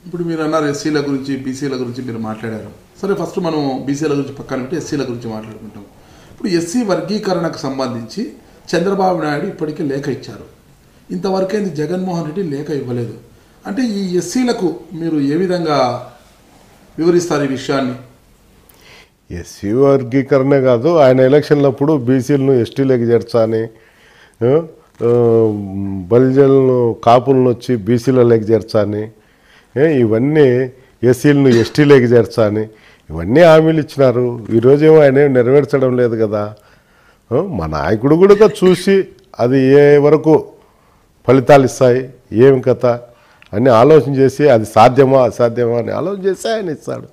ఇప్పుడు మీరు అన్నారు ఎస్సీల గురించి బీసీల గురించి మీరు మాట్లాడారు. సరే, ఫస్ట్ మనం బీసీల గురించి పక్కన పెట్టి ఎస్సీల గురించి మాట్లాడుకుంటాం. ఇప్పుడు ఎస్సీ వర్గీకరణకు సంబంధించి చంద్రబాబు నాయుడు ఇప్పటికీ లేఖ ఇచ్చారు. ఇంతవరకైంది జగన్మోహన్ రెడ్డి లేఖ ఇవ్వలేదు. అంటే ఈ ఎస్సీలకు మీరు ఏ విధంగా వివరిస్తారు ఈ విషయాన్ని? ఎస్సీ వర్గీకరణ కాదు, ఆయన ఎలక్షన్లప్పుడు బీసీలను ఎస్టీలోకి చేర్చాలని, బలిజలను కాపులను వచ్చి బీసీలలోకి చేర్చాలని, ఇవన్నీ ఎస్సీలను ఎస్టీలోకి చేర్చాలని ఇవన్నీ హామీలు ఇచ్చినారు. ఈరోజేమో ఆయన నెరవేర్చడం లేదు కదా. మా నాయకుడు కూడా చూసి అది ఏ వరకు ఫలితాలు ఇస్తాయి, ఏం కథ అని ఆలోచన చేసి అది సాధ్యమా అసాధ్యమా అని ఆలోచన చేసి ఆయన ఇస్తాడు.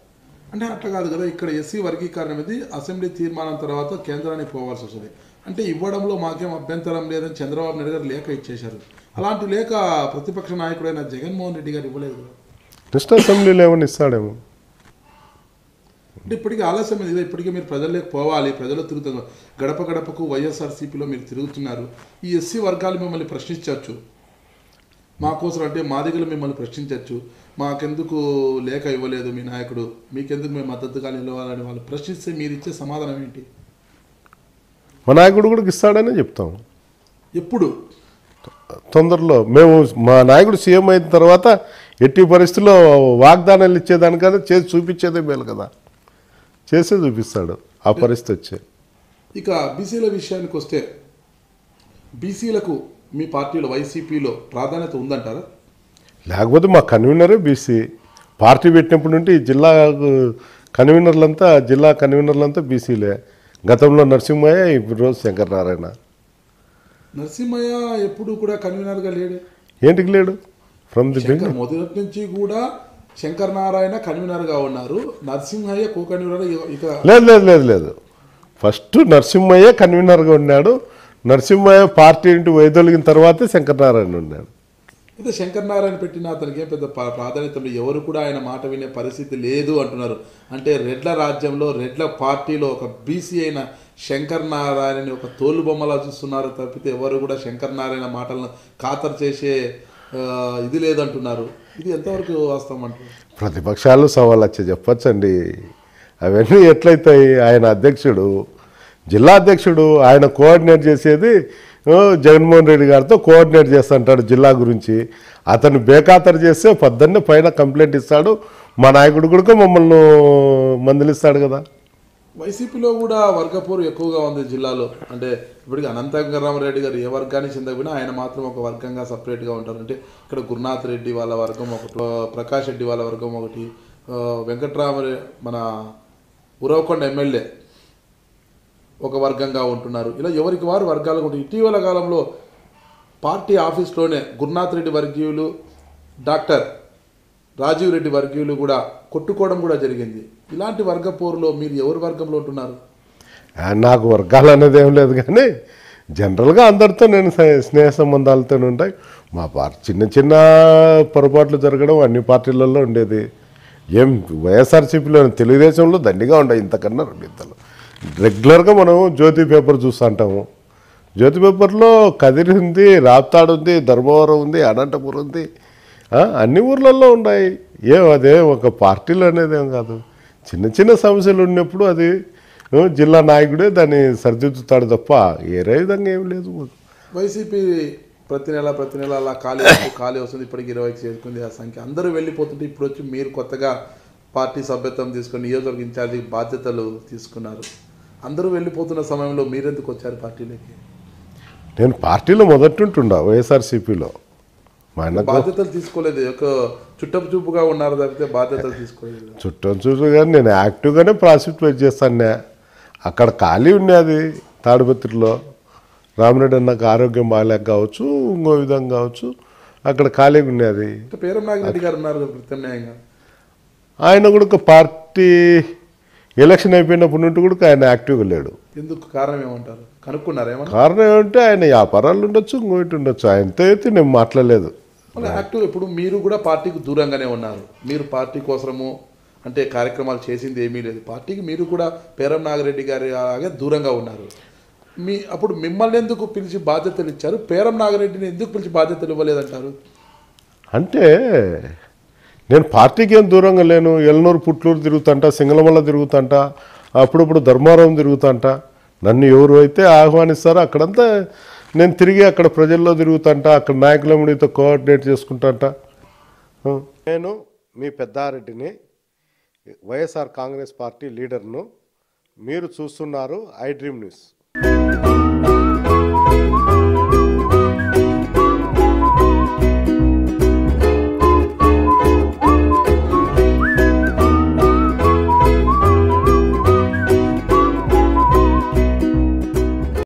అంటే అట్లా కాదు కదా, ఇక్కడ ఎస్సీ వర్గీకరణ అనేది అసెంబ్లీ తీర్మానం తర్వాత కేంద్రానికి పోవాల్సి వస్తుంది. అంటే ఇవ్వడంలో మాకేం అభ్యంతరం లేదని చంద్రబాబు నాయుడు గారు లేఖ ఇచ్చేశారు. అలాంటి లేఖ ప్రతిపక్ష నాయకుడైన జగన్మోహన్ రెడ్డి గారు ఇవ్వలేదు కదా. నెక్స్ట్ అసెంబ్లీలో ఏమని ఇస్తాడేమో. అంటే ఇప్పటికీ ఆలస్యం ఇది. ఇప్పటికీ మీరు ప్రజల్లోకి పోవాలి, ప్రజలు తిరుగుతున్నారు. గడప గడపకు వైఎస్ఆర్సీపీలో మీరు తిరుగుతున్నారు. ఈ ఎస్సీ వర్గాలు మిమ్మల్ని ప్రశ్నించవచ్చు, మా కోసం అంటే మా దగ్గర మిమ్మల్ని ప్రశ్నించవచ్చు. మాకెందుకు లేఖ ఇవ్వలేదు మీ నాయకుడు, మీకెందుకు మేము మద్దతుగా నిలవాలని వాళ్ళు ప్రశ్నిస్తే మీరు ఇచ్చే సమాధానం ఏంటి? మా నాయకుడు కూడా ఇస్తాడనే చెప్తాం. ఎప్పుడు? తొందరలో. మేము మా నాయకుడు సీఎం అయిన తర్వాత ఎట్టి పరిస్థితుల్లో వాగ్దానాలు ఇచ్చేదానికన్నా చేసి చూపించేదే మేలు కదా. చేసే చూపిస్తాడు ఆ పరిస్థితి వచ్చే. ఇక బీసీల విషయానికి వస్తే, బీసీలకు మీ పార్టీలో వైసీపీలో ప్రాధాన్యత ఉందంటారా? లేకపోతే మా కన్వీనరే బీసీ. పార్టీ పెట్టినప్పటి నుండి జిల్లా కన్వీనర్లంతా బీసీలే. గతంలో నరసింహయ్య, ఇప్పుడు రోజు శంకరనారాయణ. నరసింహయ్య ఎప్పుడు కూడా కన్వీనర్గా లేడే. ఏంటికి లేడు? ఫ్రమ్ ది మొదటి నుంచి కూడా శంకర్ నారాయణ కన్వీనర్గా ఉన్నారు, నరసింహయ్య కో కన్వీనర్. ఇక లేదు. ఫస్ట్ నరసింహయ్య కన్వీనర్గా ఉన్నాడు. నరసింహయ్య పార్టీ ఇంటి వైదొలిగిన తర్వాతే శంకరనారాయణ ఉన్నాడు. అయితే శంకర్ నారాయణ పెట్టిన అతనికి ఏం పెద్ద ప్రాధాన్యత, ఎవరు కూడా ఆయన మాట వినే పరిస్థితి లేదు అంటున్నారు. అంటే రెడ్ల రాజ్యంలో, రెడ్ల పార్టీలో ఒక బీసీ అయిన శంకర్ నారాయణని ఒక తోలుబొమ్మలా చూస్తున్నారు తప్పితే ఎవరు కూడా శంకర్ నారాయణ మాటలను ఖాతరు చేసే ఇది లేదంటున్నారు. ఇది ఎంతవరకు వాస్తవం అంటారు? ప్రతిపక్షాలు సవాల్ వచ్చి చెప్పచ్చండి. అవన్నీ ఎట్లయితాయి? ఆయన అధ్యక్షుడు, జిల్లా అధ్యక్షుడు, ఆయన కోఆర్డినేట్ చేసేది జగన్మోహన్ రెడ్డి గారితో కోఆర్డినేట్ చేస్తుంటాడు జిల్లా గురించి. అతను బేఖాతరు చేస్తే పొద్దున్నే పైన కంప్లైంట్ ఇస్తాడు. మా నాయకుడు కూడా మమ్మల్ని మందలిస్తాడు కదా. వైసీపీలో కూడా వర్గపోరు ఎక్కువగా ఉంది జిల్లాలో. అంటే ఇప్పటికీ అనంతరామరెడ్డి గారు ఏ వర్గానికి చెందకపోయినా ఆయన మాత్రం ఒక వర్గంగా సపరేట్గా ఉంటారు. అంటే ఇక్కడ గురునాథ్ రెడ్డి వాళ్ళ వర్గం ఒకటి, ప్రకాష్ రెడ్డి వాళ్ళ వర్గం ఒకటి, మన ఉరవకొండ ఎమ్మెల్యే ఒక వర్గంగా ఉంటున్నారు. ఇలా ఎవరికి వారు వర్గాలు ఉంటాయి. ఇటీవల కాలంలో పార్టీ ఆఫీస్లోనే గురునాథ్ రెడ్డి వర్గీయులు, డాక్టర్ రాజీవ్ రెడ్డి వర్గీయులు కూడా కొట్టుకోవడం కూడా జరిగింది. ఇలాంటి వర్గపోరులో మీరు ఎవరి వర్గంలో ఉంటున్నారు? నాకు వర్గాలు అనేది ఏం లేదు, కానీ జనరల్గా అందరితో నేను స్నేహ సంబంధాలతో ఉంటాయి. మా పార్టీ చిన్న పొరపాట్లు జరగడం అన్ని పార్టీలలో ఉండేది. ఏం వైఎస్ఆర్సీపీలో, తెలుగుదేశంలో దండిగా ఉంటాయి ఇంతకన్నా రెండింతలు. రెగ్యులర్గా మనం జ్యోతి పేపర్ చూస్తుంటాము. జ్యోతి పేపర్లో కదిరి ఉంది, రాప్తాడు ఉంది, ధర్మవరం ఉంది, అనంతపురం ఉంది, అన్ని ఊర్లలో ఉన్నాయి. అదే ఒక పార్టీలు అనేది ఏం కాదు. చిన్న సమస్యలు ఉన్నప్పుడు అది జిల్లా నాయకుడే దాన్ని సరిదిద్దుతాడు తప్ప ఏరే విధంగా ఏం లేదు. వైసీపీ ప్రతి నెల అలా ఖాళీ వస్తుంది. ఇప్పటికి 20కి చేరుకుంది ఆ సంఖ్య. అందరూ వెళ్ళిపోతుంటే ఇప్పుడు వచ్చి మీరు కొత్తగా పార్టీ సభ్యత్వం తీసుకొని నియోజకవర్గ ఇన్ఛార్జి బాధ్యతలు తీసుకున్నారు. అందరూ వెళ్ళిపోతున్న సమయంలో మీరెందుకు వచ్చారు పార్టీలోకి? నేను పార్టీలో మొదటుంటుండా వైఎస్ఆర్సీపీలో. బాధ్యతలు తీసుకోలేదు, ఒక చుట్టపు చూపుగా ఉన్నారు తప్పితే బాధ్యతలు తీసుకోలేదు. చుట్టం చూపుగా నేను యాక్టివ్గానే పార్టిసిపేట్ చేస్తాను. అక్కడ ఖాళీ ఉన్నది తాడిపత్రిలో. రామిరెడ్డి అన్నకు ఆరోగ్యం బాగాలేక కావచ్చు, ఇంకో విధంగా కావచ్చు, అక్కడ ఖాళీగా ఉన్నది. పేరం నాగిరెడ్డి గారు ఉన్నారు ప్రత్యామ్నాయంగా. ఆయన కూడా పార్టీ ఎలక్షన్ అయిపోయినప్పటి నుండి కూడా ఆయన యాక్టివ్గా లేడు. ఎందుకు? కారణం ఏమంటారు? కనుక్కున్నారు ఏమన్నా? కారణం ఏమంటే ఆయన వ్యాపారాలు ఉండొచ్చు, ఇంకోటి ఉండొచ్చు. ఆయనతో అయితే నేను మాట్లాడలేదు. యాక్టివ్. ఇప్పుడు మీరు కూడా పార్టీకి దూరంగానే ఉన్నారు. మీరు పార్టీ కోసము అంటే కార్యక్రమాలు చేసింది ఏమీ లేదు. పార్టీకి మీరు కూడా పేరం నాగిరెడ్డి గారి అలాగే దూరంగా ఉన్నారు. అప్పుడు మిమ్మల్ని ఎందుకు పిలిచి బాధ్యతలు ఇచ్చారు, పేరం నాగిరెడ్డిని ఎందుకు పిలిచి బాధ్యతలు ఇవ్వలేదంటారు? అంటే నేను పార్టీకి ఏం దూరంగా లేను. ఎల్నూరు పుట్లూరు తిరుగుతుంట, సింగళమల్ల తిరుగుతుంట, అప్పుడప్పుడు ధర్మారం తిరుగుతుంట. నన్ను ఎవరు అయితే ఆహ్వానిస్తారో అక్కడంతా నేను తిరిగి అక్కడ ప్రజల్లో తిరుగుతుంట, అక్కడ నాయకులముడితో కోఆర్డినేట్ చేసుకుంటాంట. నేను మీ పెద్దారెడ్డిని, వైఎస్ఆర్ కాంగ్రెస్ పార్టీ లీడర్ను. మీరు చూస్తున్నారు ఐ డ్రీమ్ న్యూస్.